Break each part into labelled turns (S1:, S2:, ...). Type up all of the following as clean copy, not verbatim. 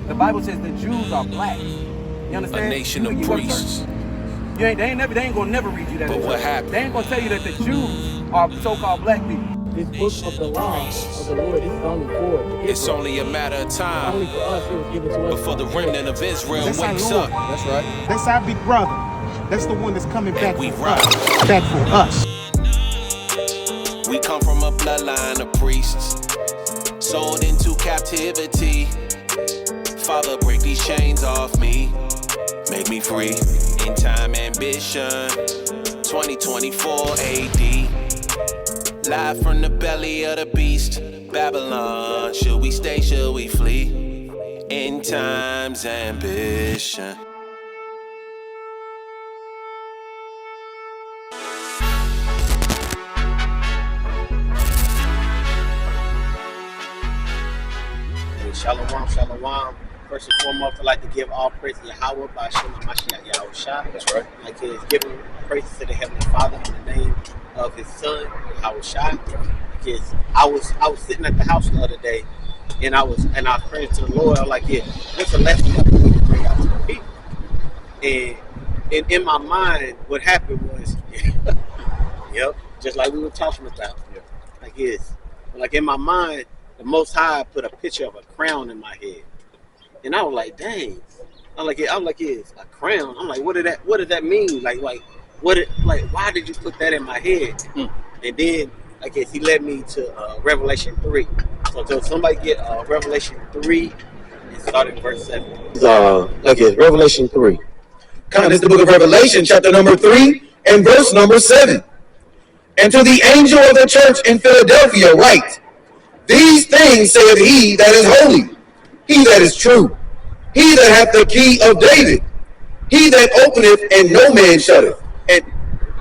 S1: The Bible says the Jews are black. You understand?
S2: A nation of priests.
S1: They ain't gonna never read you that.
S2: But what happened?
S1: They ain't gonna tell you that the Jews are so-called black people.
S3: This book of the law of the Lord, this is only for Israel.
S2: It's only a matter of time
S3: Only for us, it was given to us.
S2: before the remnant of Israel
S4: That's
S2: wakes
S4: our
S2: up.
S4: Lord.
S5: That's right.
S4: That's our big brother. That's the one that's coming back
S2: we
S4: for
S2: ride.
S4: us. Back for us.
S2: We come from a bloodline of priests, sold into captivity. Father, break these chains off me, make me free. In time ambition, 2024 AD. Live from the belly of the beast, Babylon. Should we stay, should we flee? In time's ambition.
S6: Shalom, shalom. First and foremost, I'd like to give all praise to Yahweh by Shem HaMashiach Yahushua.
S5: That's right.
S6: Like he is giving praise to the Heavenly Father in the name of his son, Yahushua. Because I was sitting at the house the other day and I was praying to the Lord. I was like, yeah, there's a lesson that we need to bring out to the people. And in my mind, what happened was, yep, just like we were talking about. Yeah. Like in my mind, the Most High put a picture of a crown in my head, and I was like, "Dang!" I'm like, "It's a crown." I'm like, "What did that mean? Like, why did you put that in my head?" And then, I guess he led me to Revelation 3. So somebody get Revelation 3 and start in verse 7.
S7: Revelation 3. It's the book of Revelation, chapter number 3 and verse number 7. And to the angel of the church in Philadelphia write, these things saith he that is holy, he that is true, he that hath the key of David, he that openeth and no man shutteth. And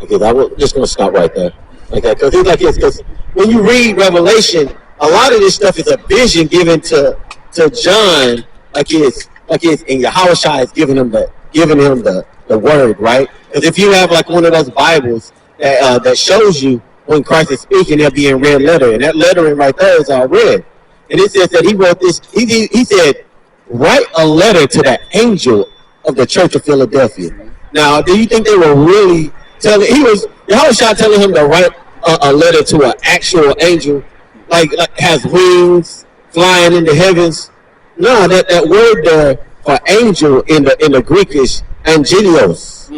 S7: I'm just going to stop right there. Because when you read Revelation, a lot of this stuff is a vision given to John, and Yahushua is giving him the word, right? Because if you have like one of those Bibles that shows you when Christ is speaking, they'll be in red letter, and that lettering right there is all red. And it says that he wrote this. He said, "Write a letter to the angel of the church of Philadelphia." Now, do you think they were really telling? Yahushua telling him to write a letter to an actual angel, like has wings, flying in the heavens? No, that word there for angel in the Greek is angelios.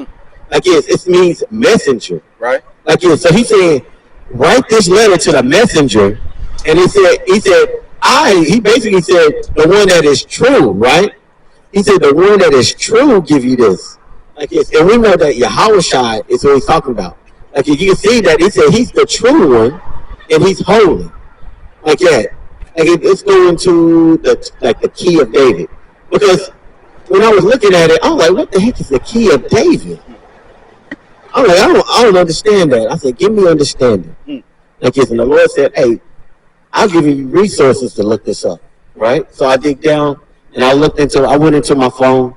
S7: It means messenger,
S5: Right.
S7: So he said, write this letter to the messenger, and he basically said the one that is true, right? He said the one that is true give you this. And we know that Yahushua is what he's talking about. You can see that he said he's the true one and he's holy. Let's go into the key of David. Because when I was looking at it, I was like, what the heck is the key of David? I'm like, I don't understand that. I said, give me understanding. And the Lord said, hey, I'll give you resources to look this up, right? So I dig down and I went into my phone.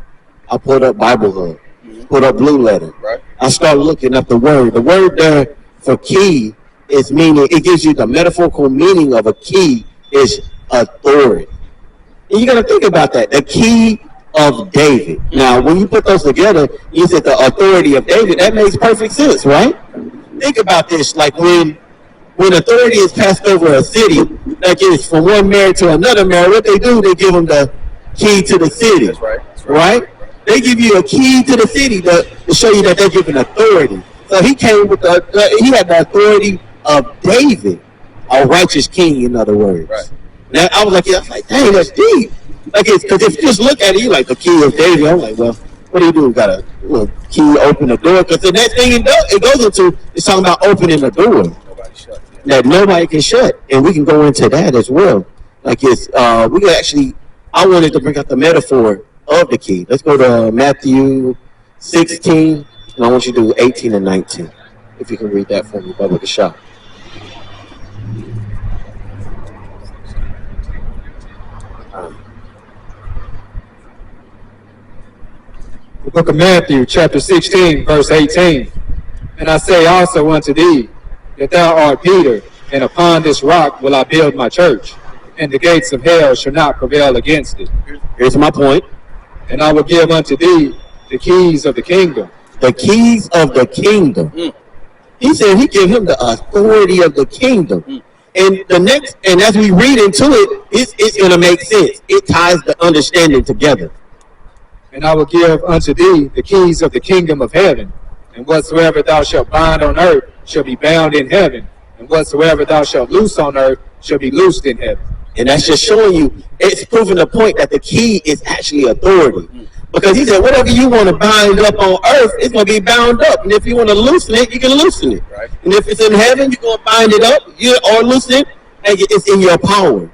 S7: I pulled up Bible Hub, put up Blue Letter.
S5: Right.
S7: I started looking up the word. The word there for key is meaning, it gives you the metaphorical meaning of a key is authority. And you got to think about that. The key of David. Now, when you put those together, you said the authority of David. That makes perfect sense, right? Think about this. Like when authority is passed over a city, like it's from one mayor to another mayor, what they do, they give them the key to the city.
S5: That's right.
S7: Right? They give you a key to the city to show you that they're given authority. So he came with he had the authority of David, a righteous king, in other words.
S5: Right.
S7: Now, I was like, dang, that's deep. Because if you just look at it, you like the key of David. I'm like, well, what do you do? Got a little key, open the door. Because the next thing it goes into is talking about opening the door that nobody can shut, and we can go into that as well. We can actually. I wanted to bring out the metaphor of the key. Let's go to Matthew 16, and I want you to do 18 and 19. If you can read that for me, Bubba the Shop.
S8: The book of Matthew, chapter 16, verse 18. And I say also unto thee, that thou art Peter, and upon this rock will I build my church, and the gates of hell shall not prevail against it.
S7: Here's my point.
S8: And I will give unto thee the keys of the kingdom.
S7: The keys of the kingdom. He said he gave him the authority of the kingdom. And and as we read into it, it's going to make sense. It ties the understanding together.
S8: And I will give unto thee the keys of the kingdom of heaven. And whatsoever thou shalt bind on earth shall be bound in heaven. And whatsoever thou shalt loose on earth shall be loosed in heaven.
S7: And that's just showing you, it's proving the point that the key is actually authority. Because he said, whatever you want to bind up on earth, it's going to be bound up. And if you want to loosen it, you can loosen it. Right. And if it's in heaven, you're going to bind it up or loosen it, and it's in your power.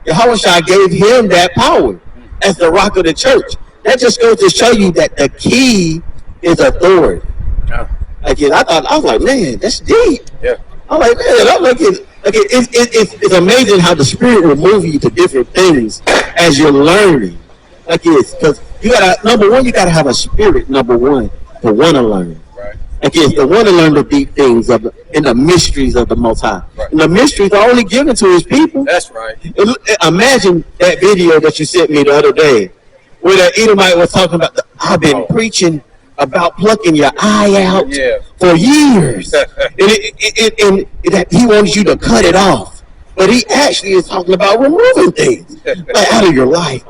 S7: Yahushua gave him that power as the rock of the church. That just goes to show you that the key is authority. Yeah. Again, I was like, man, that's deep. Yeah. I'm like, man, it's amazing how the Spirit will move you to different things as you're learning. Because you gotta, number one, you gotta have a spirit, number one, to want to learn. Right. To want to learn the deep things and the mysteries of the Most High. Right. And the mysteries are only given to His people. That's right. Imagine that video that you sent me the other day, where that Edomite was talking about, I've been preaching about plucking your eye out for years. and he wants you to cut it off. But he actually is talking about removing things out of your life.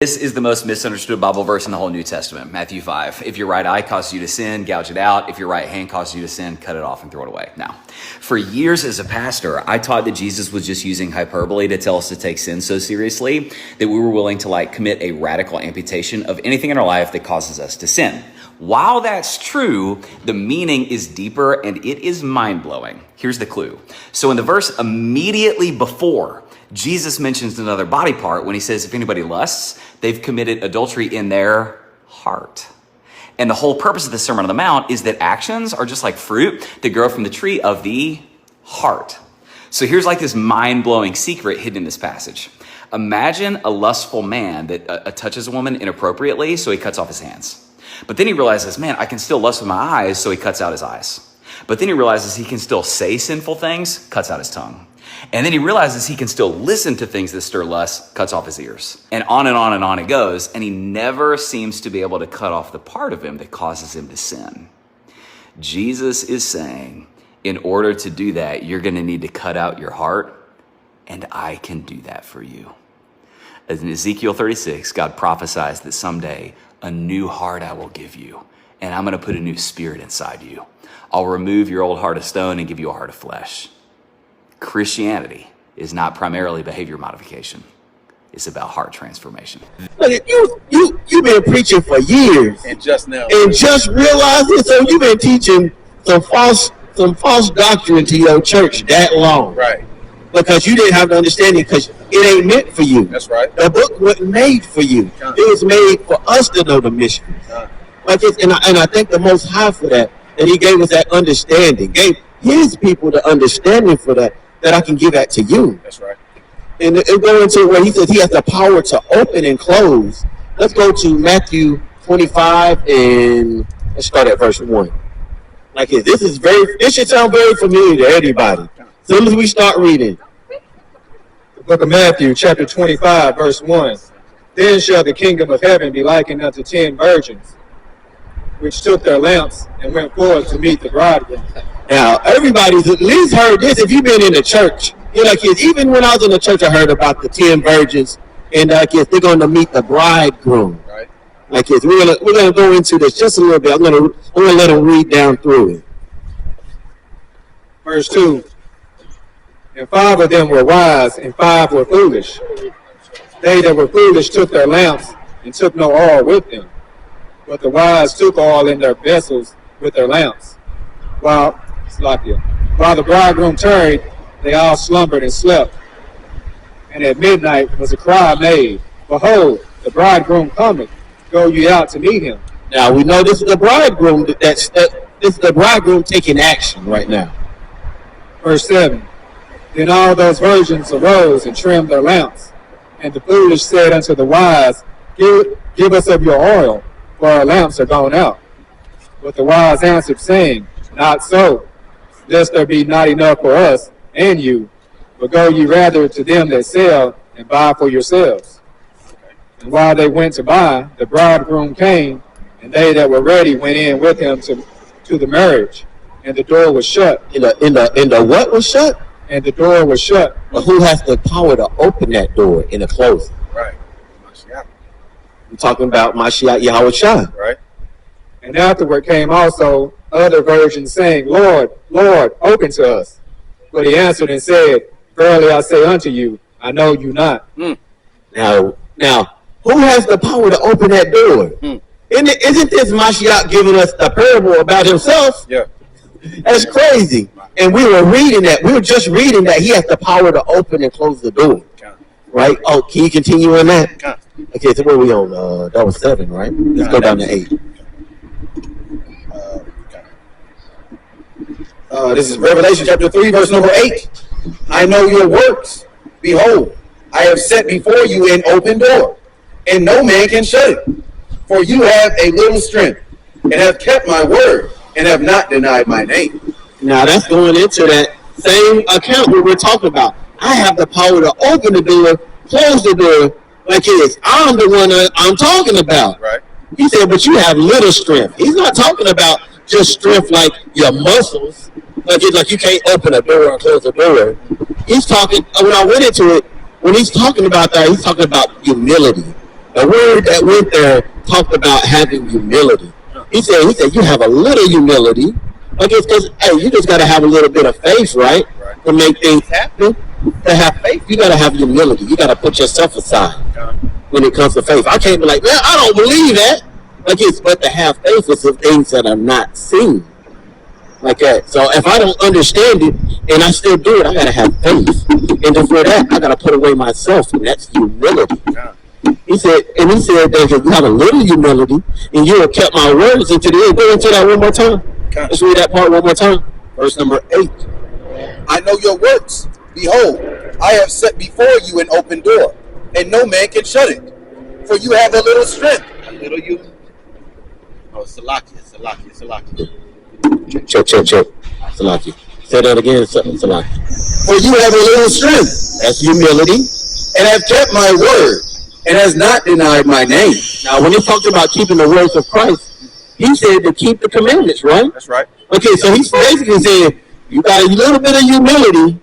S5: This is the most misunderstood Bible verse in the whole New Testament, Matthew 5. If your right eye causes you to sin, gouge it out. If your right hand causes you to sin, cut it off and throw it away. Now, for years as a pastor, I taught that Jesus was just using hyperbole to tell us to take sin so seriously that we were willing to commit a radical amputation of anything in our life that causes us to sin. While that's true, the meaning is deeper and it is mind-blowing. Here's the clue. So in the verse immediately before, Jesus mentions another body part when he says, if anybody lusts, they've committed adultery in their heart. And the whole purpose of the Sermon on the Mount is that actions are just like fruit that grow from the tree of the heart. So here's this mind-blowing secret hidden in this passage. Imagine a lustful man that touches a woman inappropriately, so he cuts off his hands. But then he realizes, man, I can still lust with my eyes, so he cuts out his eyes. But then he realizes he can still say sinful things, cuts out his tongue. And then he realizes he can still listen to things that stir lust, cuts off his ears. And on and on and on it goes. And he never seems to be able to cut off the part of him that causes him to sin. Jesus is saying, in order to do that, you're going to need to cut out your heart. And I can do that for you. As in Ezekiel 36, God prophesies that someday a new heart I will give you. And I'm going to put a new spirit inside you. I'll remove your old heart of stone and give you a heart of flesh. Christianity is not primarily behavior modification. It's about heart transformation.
S7: Look, you've been preaching for years. And just realized it. So you've been teaching some false doctrine to your church that long. Right. Because you didn't have the understanding, because it ain't meant for you. That's right. The book wasn't made for you. It was made for us to know the mysteries. And I thank the Most High for that. And he gave us that understanding, gave his people the understanding for that I can give that to you. That's right. And go into where he says he has the power to open and close. Let's go to Matthew 25 and let's start at verse 1. This should sound very familiar to everybody. As soon as we start reading.
S8: The book of Matthew, chapter 25, verse 1. Then shall the kingdom of heaven be likened unto 10 virgins, which took their lamps and went forth to meet the bridegroom.
S7: Now, everybody's at least heard this. If you've been in the church, even when I was in the church, I heard about the 10 virgins, and they're going to meet the bridegroom. Right. We're gonna go into this just a little bit. I'm gonna let them read down through it.
S8: Verse 2. And 5 of them were wise, and 5 were foolish. They that were foolish took their lamps, and took no oil with them. But the wise took oil in their vessels with their lamps. While the bridegroom tarried, they all slumbered and slept. And at midnight was a cry made, Behold, the bridegroom cometh, go ye out to meet him.
S7: Now we know this is the bridegroom. This is the bridegroom taking action right now.
S8: Verse 7. Then all those virgins arose and trimmed their lamps. And the foolish said unto the wise, Give us of your oil, for our lamps are gone out. But the wise answered, saying, Not so, lest there be not enough for us, and you, but go ye rather to them that sell and buy for yourselves. And while they went to buy, the bridegroom came, and they that were ready went in with him to the marriage, and the door was shut.
S7: In the what was shut?
S8: And the door was shut.
S7: But who has the power to open that door and to close it?
S1: Right. Mashiach.
S7: We're talking about Mashiach Yahweh Shai.
S1: Right.
S8: And afterward came also other virgins, saying, Lord, Lord, open to us. But he answered and said, Verily I say unto you, I know you not.
S7: Now, who has the power to open that door? Isn't this Mashiach giving us a parable about himself?
S1: Yeah.
S7: That's crazy. And we were reading that. We were just reading that he has the power to open and close the door. Right? Oh, can you continue on that? Okay, so where are we on? That was 7, right? Let's go down to 8. This is Revelation chapter 3, verse number 8. I know your works. Behold, I have set before you an open door, and no man can shut it. For you have a little strength, and have kept my word, and have not denied my name. Now that's going into that same account we were talking about. I have the power to open the door, close the door, like it is. I'm the one that I'm talking about.
S1: Right.
S7: He said, but you have little strength. He's not talking about just strength like your muscles. Like it's like you can't open a door and close a door. He's talking, when I went into it, when he's talking about that, he's talking about humility. The word that went there talked about having humility. He said you have a little humility. Like it's because, hey, you just got to have a little bit of faith, right? To make things happen. To have faith, you got to have humility. You got to put yourself aside when it comes to faith. I can't be like, man, I don't believe that. Like it's, but to have faith is the things that are not seen. Like that. So if I don't understand it and I still do it, I got to have faith. And then for that, I got to put away myself, and that's humility. He said that you have a little humility, and you have kept my words into the end. Go into that one more time. Let's read that part one more time. Verse number 8. I know your works. Behold, I have set before you an open door, and no man can shut it. For you have a little strength. A little you. Oh, Salakia. Check. Salakia. Say that again, Salakia. For you have a little strength. That's humility. And have kept my word, and has not denied my name. Now, when he talked about keeping the words of Christ, he said to keep the commandments, right?
S1: That's right.
S7: Okay, so he's basically saying you got a little bit of humility,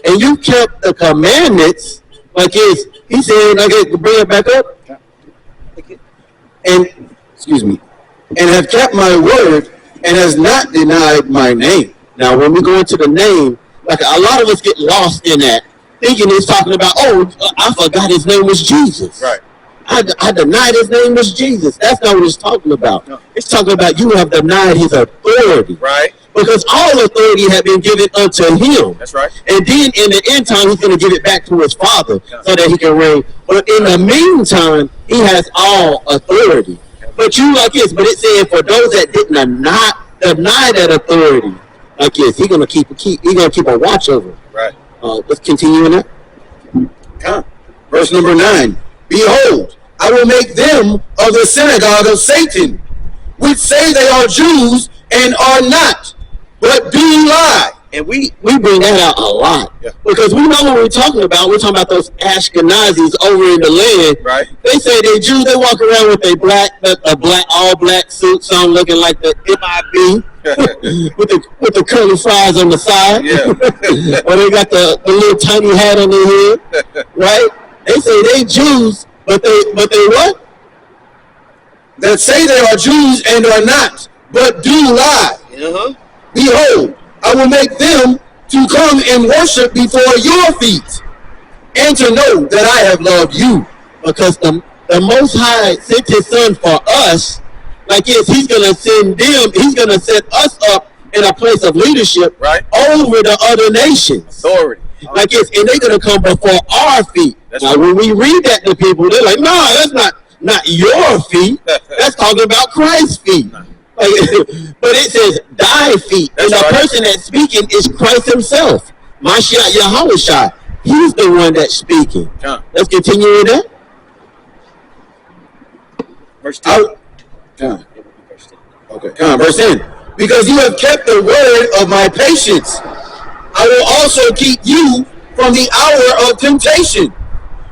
S7: and you kept the commandments. Like he said, like bring it back up. And and have kept my word, and has not denied my name. Now, when we go into the name, like a lot of us get lost in that, thinking it's talking about, I forgot his name was Jesus.
S1: Right.
S7: I denied his name was Jesus. That's not what it's talking about. No. It's talking about you have denied his authority.
S1: Right.
S7: Because all authority had been given unto him.
S1: That's right.
S7: And then in the end time, he's going to give it back to his Father so that he can reign. But in the meantime, he has all authority. But you like this, but it said for those that did not deny that authority, like this, he's gonna keep a watch over.
S1: Right.
S7: Let's continue in that. Verse number 9. Behold, I will make them of the synagogue of Satan, which say they are Jews and are not, but do lie. And we bring that out a lot. Yeah. Because we know what we're talking about. We're talking about those Ashkenazis over in the land.
S1: Right.
S7: They say they're Jews. They walk around with a all black suit, some looking like the MIB with the curly fries on the side.
S1: Yeah.
S7: Or they got the little tiny hat on their head. Right? They say they Jews, but they what? That say they are Jews and are not, but do lie.
S1: Uh-huh.
S7: Behold, I will make them to come and worship before your feet, and to know that I have loved you. Because the Most High sent his son for us. Like yes, he's going to send them, he's going to set us up in a place of leadership over the other nations.
S1: Authority.
S7: Like yes, and they're going to come before our feet. That's now, when we read that to people, they're like, no, that's not your feet. That's talking about Christ's feet. Like, but it says thy feet. That's and the person that's speaking is Christ himself. Mashiach Yahweh Shai. He's the one that's speaking. Let's continue with that.
S1: Verse 10.
S7: Okay. Verse 10. Because you have kept the word of my patience, I will also keep you from the hour of temptation,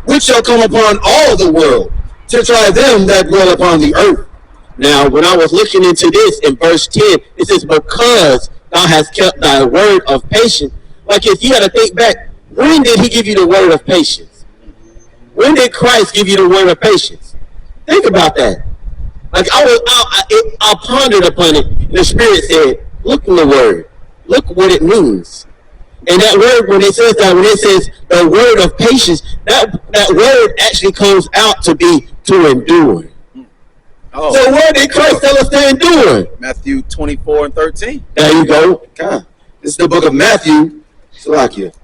S7: which shall come upon all the world, to try them that dwell upon the earth. Now, when I was looking into this in verse 10, it says, because thou hast kept thy word of patience. Like, if you got to think back, when did he give you the word of patience? When did Christ give you the word of patience? Think about that. Like, I pondered upon it, and the Spirit said, look in the word. Look what it means. And that word, when it says the word of patience, that word actually comes out to be to endure.
S1: Oh.
S7: So where did Christ tell us to endure?
S1: Matthew 24 and 13.
S7: There you go. God. This is the book of Matthew, Salakia,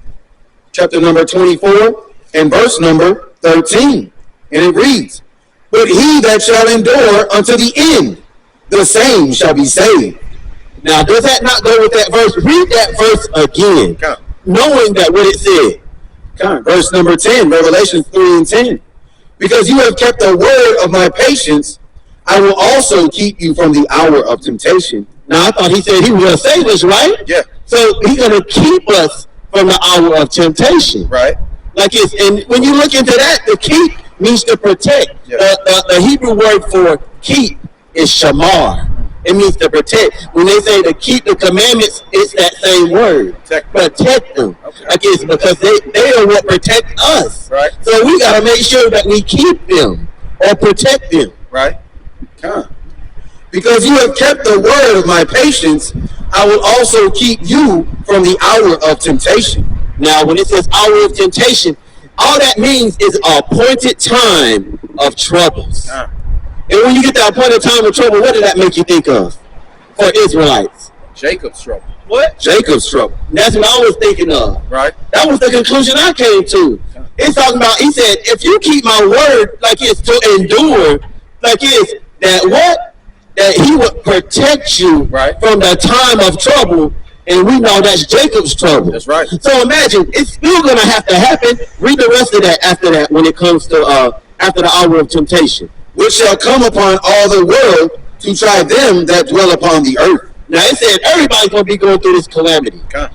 S7: chapter number 24 and verse number 13. And it reads, but he that shall endure unto the end, the same shall be saved. Now, does that not go with that verse? Read that verse again, knowing that what it said. Verse number 10, Revelation 3 and 10. Because you have kept the word of my patience, I will also keep you from the hour of temptation. Now, I thought he said he was going to save us, right?
S1: Yeah.
S7: So he's going to keep us from the hour of temptation.
S1: Right.
S7: Like it's, and when you look into that, the keep means to protect.
S1: Yeah.
S7: The Hebrew word for keep is shamar. It means to protect. When they say to keep the commandments, it's that same word. Protect them.
S1: Okay.
S7: Like it's because they are what protect us.
S1: Right.
S7: So we got to make sure that we keep them or protect them.
S1: Right.
S7: Because you have kept the word of my patience, I will also keep you from the hour of temptation. Now, when it says hour of temptation, all that means is an appointed time of troubles. And when you get the appointed time of trouble, what did that make you think of for Israelites?
S1: Jacob's trouble.
S7: What? Jacob's trouble. That's what I was thinking of.
S1: Right.
S7: That was the conclusion I came to. It's talking about, he said, if you keep my word like it's to endure, like it's that what? That he would protect you from the time of trouble. And we know that's Jacob's trouble.
S1: That's right.
S7: So imagine, it's still going to have to happen. Read the rest of that after that when it comes to after the hour of temptation. Which shall come upon all the world to try them that dwell upon the earth. Now it said everybody's going to be going through this calamity.
S1: Okay.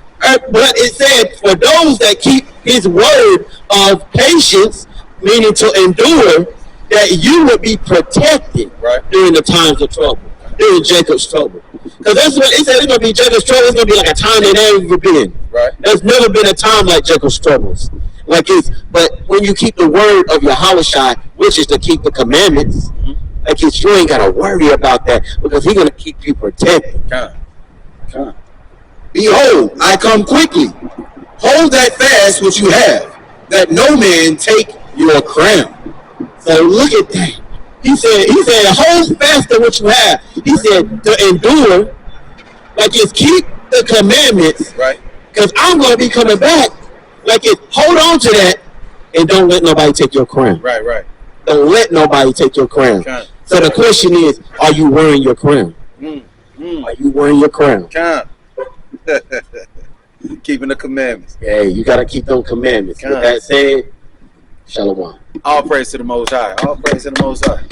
S7: But it said for those that keep his word of patience, meaning to endure, that you would be protected during the times of trouble, during Jacob's trouble. Because that's what it said, it's going to be Jacob's trouble. It's going to be like a time that never been.
S1: Right.
S7: There's never been a time like Jacob's troubles. Like it's, but when you keep the word of Yahushua, which is to keep the commandments, like it's, you ain't got to worry about that because he's going to keep you protected. Behold, I come quickly. Hold that fast which you have, that no man take your crown. So look at that. He said, hold fast to what you have. He said to endure, like it's keep the commandments,
S1: Right.
S7: because I'm going to be coming back. Like it's hold on to that and don't let nobody take your crown.
S1: Right. Right.
S7: Don't let nobody take your crown. So the question is, are you wearing your crown? Are you wearing your crown?
S1: Keeping the commandments.
S7: Yeah, you got to keep those commandments. With that said, Shalom.
S1: All praise to the Most High. All praise to the Most High.